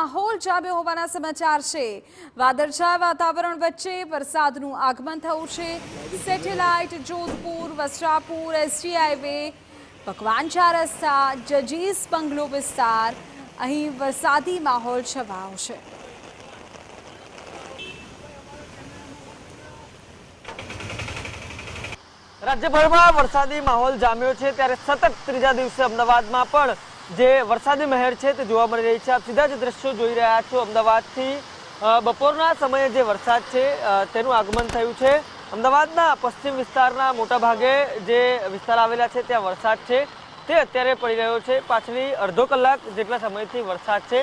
માહોલ જામ્યો હોવાના સમાચાર છે। વાદળછાયા વાતાવરણ વચ્ચે વરસાદનું આગમન થયું છે। Satellite, Jodhpur, Vastrapur, ST highway, Pakwan 4 રસ્તા, જજીસ બંગલો વિસ્તાર, અહીં વરસાદી માહોલ છવાયો છે। રાજ્યભરમાં વરસાદી માહોલ જામ્યો છે ત્યારે સતત ત્રીજા દિવસે અમદાવાદમાં પણ જે વરસાદી મહેર છે તે જોવા મળી રહી છે। આપ સીધા જ દ્રશ્યો જોઈ રહ્યા છો અમદાવાદથી। બપોરના સમયે જે વરસાદ છે તેનું આગમન થયું છે। અમદાવાદના પશ્ચિમ વિસ્તારના મોટા ભાગે જે વિસ્તાર આવેલા છે ત્યાં વરસાદ છે તે અત્યારે પડી રહ્યો છે। પાછલી અડધો કલાક જેટલા સમયથી વરસાદ છે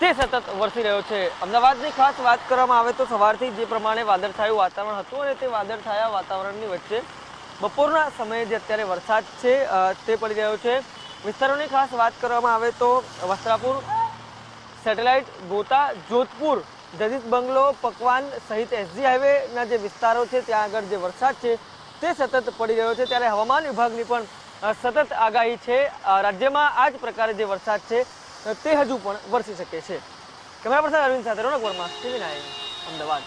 તે સતત વરસી રહ્યો છે। અમદાવાદની ખાસ વાત કરવામાં આવે તો સવારથી જે પ્રમાણે વાદળછાયું વાતાવરણ હતું અને તે વાદળછાયા વાતાવરણની વચ્ચે બપોરના સમયે જે અત્યારે વરસાદ છે તે પડી રહ્યો છે। વિસ્તારોની ખાસ વાત કરવામાં આવે તો વસ્ત્રાપુર, સેટેલાઇટ, ગોતા, જોધપુર, જજીસ બંગલો, પકવાન સહિત એસજી હાઈવેના જે વિસ્તારો છે ત્યાં આગળ જે વરસાદ છે તે સતત પડી રહ્યો છે। ત્યારે હવામાન વિભાગની પણ સતત આગાહી છે રાજ્યમાં આ જ પ્રકારે જે વરસાદ છે તે હજુ પણ વરસી શકે છે। કેમેરા પર્સન અરવિંદ સાથે રોનક વર્મા, TV9 અમદાવાદ।